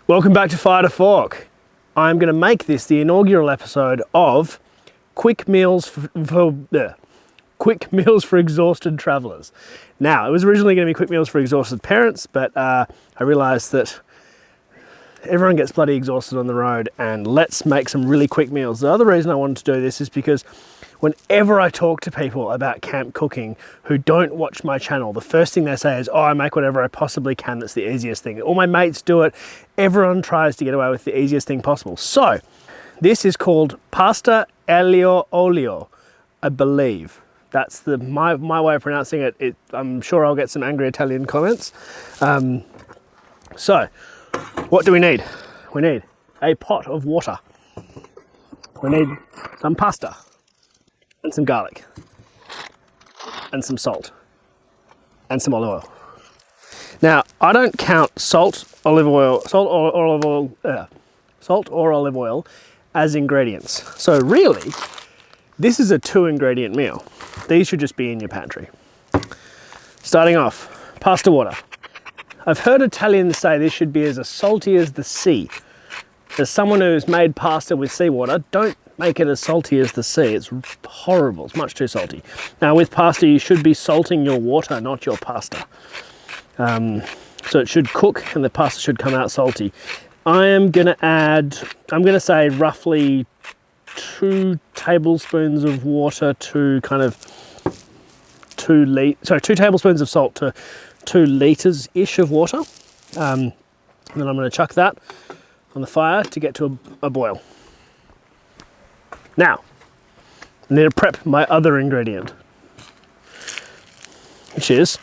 Welcome back to Fire to Fork. I'm going to make this the inaugural episode of quick meals for exhausted travellers. Now, it was originally going to be quick meals for exhausted parents, but I realised that everyone gets bloody exhausted on the road, and let's make some really quick meals. The other reason I wanted to do this is because whenever I talk to people about camp cooking who don't watch my channel, the first thing they say is, oh, I make whatever I possibly can, that's the easiest thing. All my mates do it. Everyone tries to get away with the easiest thing possible. So, this is called pasta aglio olio, I believe. That's my way of pronouncing it. I'm sure I'll get some angry Italian comments. So, what do we need? We need a pot of water. We need some pasta. And some garlic, and some salt, and some olive oil. Now, I don't count salt or olive oil as ingredients. So really, this is a 2-ingredient meal. These should just be in your pantry. Starting off, pasta water. I've heard Italians say this should be as salty as the sea. As someone who's made pasta with seawater, don't make it as salty as the sea. It's horrible. It's much too salty. Now, with pasta, you should be salting your water, not your pasta. So it should cook and the pasta should come out salty. I'm going to say roughly 2 tablespoons of water to kind of 2 tablespoons of salt to 2 litres-ish of water. And then I'm going to chuck that on the fire to get to a boil. Now, I need to prep my other ingredient, which is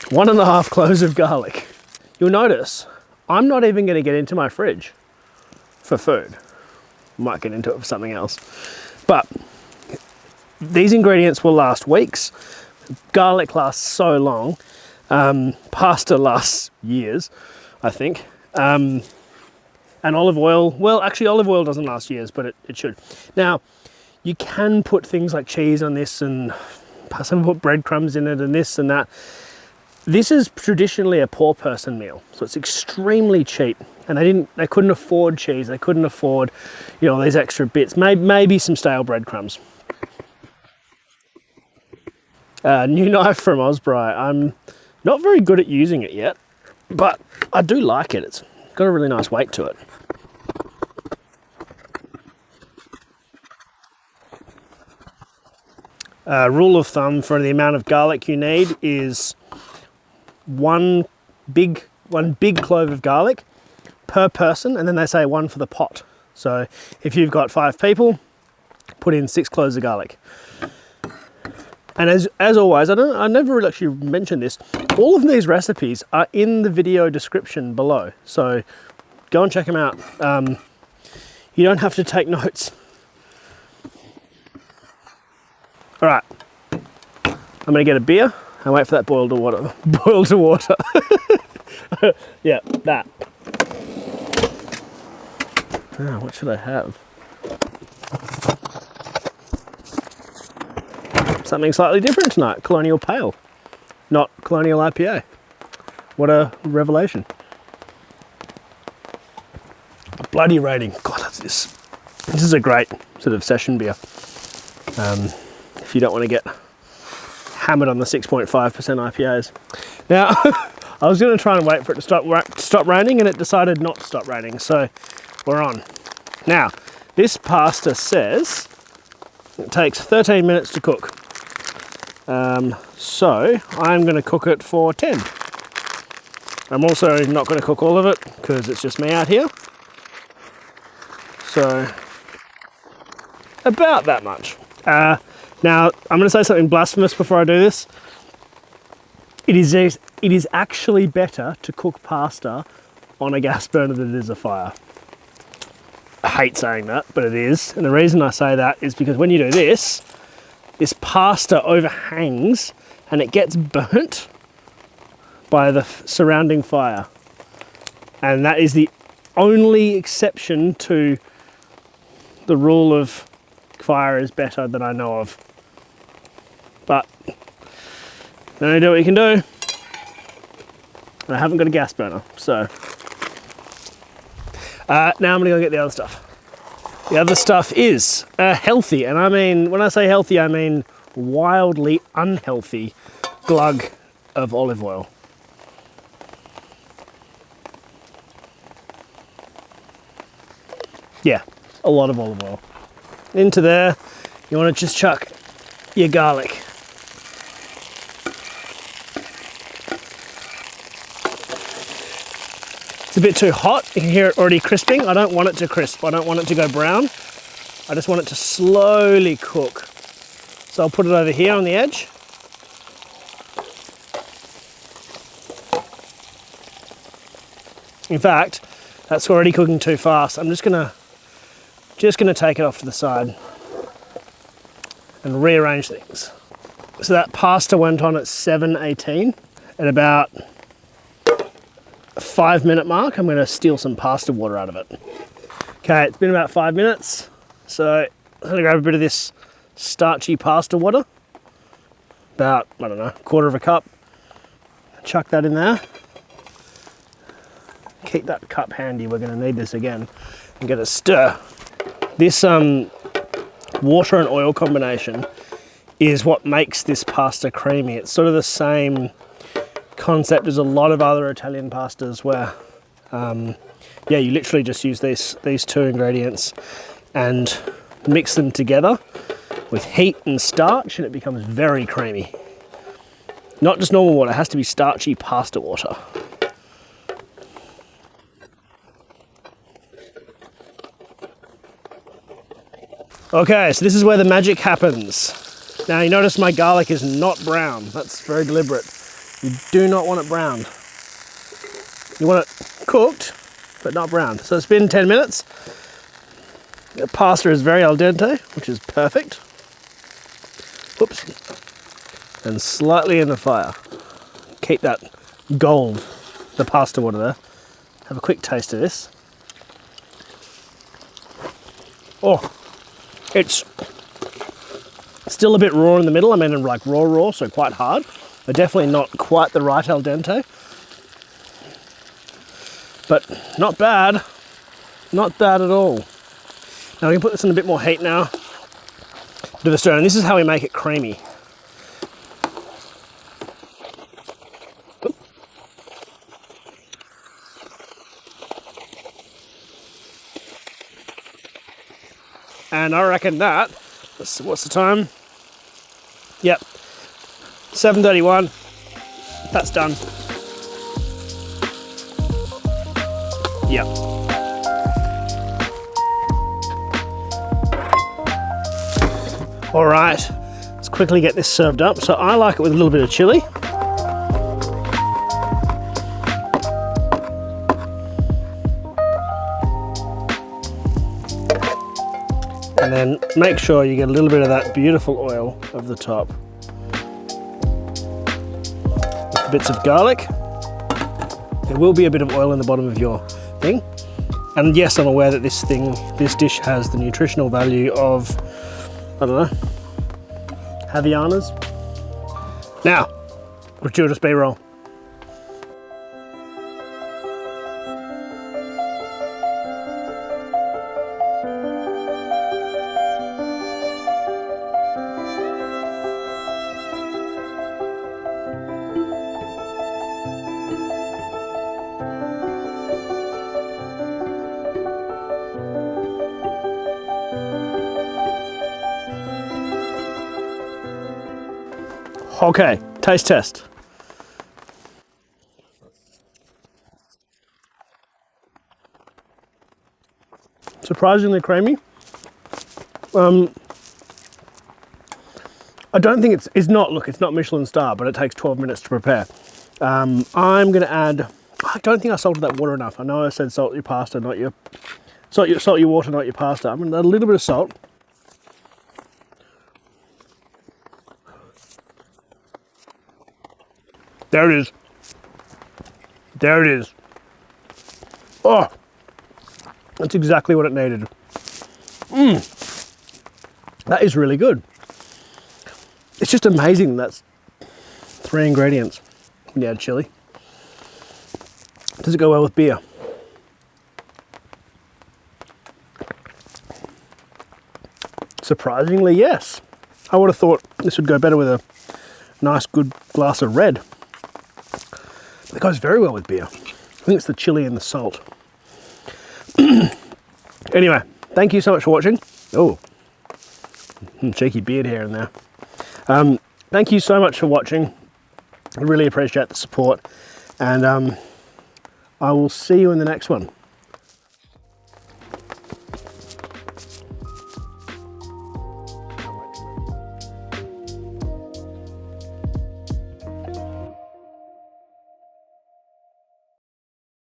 1.5 cloves of garlic. You'll notice I'm not even going to get into my fridge for food. Might get into it for something else. But these ingredients will last weeks. Garlic lasts so long. Pasta lasts years, I think. And olive oil, well, actually olive oil doesn't last years, but it should. Now, you can put things like cheese on this, and some put breadcrumbs in it and this and that. This is traditionally a poor person meal, so it's extremely cheap. And they couldn't afford cheese, they couldn't afford, these extra bits. Maybe some stale breadcrumbs. New knife from Osprey. I'm not very good at using it yet, but I do like it. It's got a really nice weight to it. Rule of thumb for the amount of garlic you need is one big clove of garlic per person, and then they say 1 for the pot. So if you've got 5 people, put in 6 cloves of garlic. And as always, I never really actually mentioned this, all of these recipes are in the video description below. So go and check them out. You don't have to take notes. All right, I'm gonna get a beer and wait for that boil to water. Yeah, that. What should I have? Something slightly different tonight. Colonial Pale, not Colonial IPA. What a revelation. Bloody rating. God, this is a great sort of session beer. If you don't want to get hammered on the 6.5% IPAs. Now, I was going to try and wait for it to stop raining, and it decided not to stop raining, so we're on. Now, this pasta says it takes 13 minutes to cook. So I'm going to cook it for 10. I'm also not going to cook all of it because it's just me out here. So about that much. Now I'm going to say something blasphemous before I do this. It is actually better to cook pasta on a gas burner than it is a fire. I hate saying that, but it is. And the reason I say that is because when you do this pasta overhangs and it gets burnt by the surrounding fire. And that is the only exception to the rule of fire is better that I know of. But then I do what you can do. And I haven't got a gas burner, so Now I'm gonna go get the other stuff. The other stuff is healthy, and I mean, when I say healthy, I mean wildly unhealthy glug of olive oil. Yeah, a lot of olive oil. Into there, you want to just chuck your garlic. It's a bit too hot. You can hear it already crisping. I don't want it to crisp. I don't want it to go brown. I just want it to slowly cook. So I'll put it over here on the edge. In fact, that's already cooking too fast. I'm just gonna take it off to the side and rearrange things. So that pasta went on at 7:18. At about 5-minute mark, I'm going to steal some pasta water out of it. Okay, it's been about 5 minutes, so I'm going to grab a bit of this starchy pasta water, about, I don't know, 1/4 of a cup. Chuck that in there. Keep that cup handy, we're going to need this again. And get a stir. This water and oil combination is what makes this pasta creamy. It's sort of the same concept as a lot of other Italian pastas where yeah, you literally just use these two ingredients and mix them together with heat and starch, and it becomes very creamy. Not just normal water, it has to be starchy pasta water. Okay, so this is where the magic happens. Now you notice my garlic is not brown. That's very deliberate. You do not want it brown. You want it cooked, but not brown. So it's been 10 minutes. The pasta is very al dente, which is perfect. Whoops. And slightly in the fire. Keep that gold, the pasta water there. Have a quick taste of this. Oh, it's still a bit raw in the middle. I mean, like raw, so quite hard. But definitely not quite the right al dente. But not bad. Not bad at all. Now we can put this in a bit more heat now. Bit of a stir, and this is how we make it creamy. And I reckon that, what's the time? Yep, 7:31, that's done. Yep. All right, let's quickly get this served up. So I like it with a little bit of chilli. And then make sure you get a little bit of that beautiful oil over the top. With bits of garlic. There will be a bit of oil in the bottom of your thing. And yes, I'm aware that this dish has the nutritional value of, I don't know, Havianas. Now, gratuitous B-roll. Okay, taste test. Surprisingly creamy. I don't think it's not, look, it's not Michelin star, but it takes 12 minutes to prepare. I'm gonna add, I don't think I salted that water enough. I know I said salt your pasta, not your, salt your water, not your pasta. I'm gonna add a little bit of salt. There it is. There it is. Oh, that's exactly what it needed. That is really good. It's just amazing that's 3 ingredients. When you add chili. Does it go well with beer? surprisingly, yes. I would have thought this would go better with a nice, good glass of red. It goes very well with beer. I think it's the chili and the salt. Anyway, thank you so much for watching. Oh, cheeky beard hair in there. Thank you so much for watching. I really appreciate the support, and I will see you in the next one.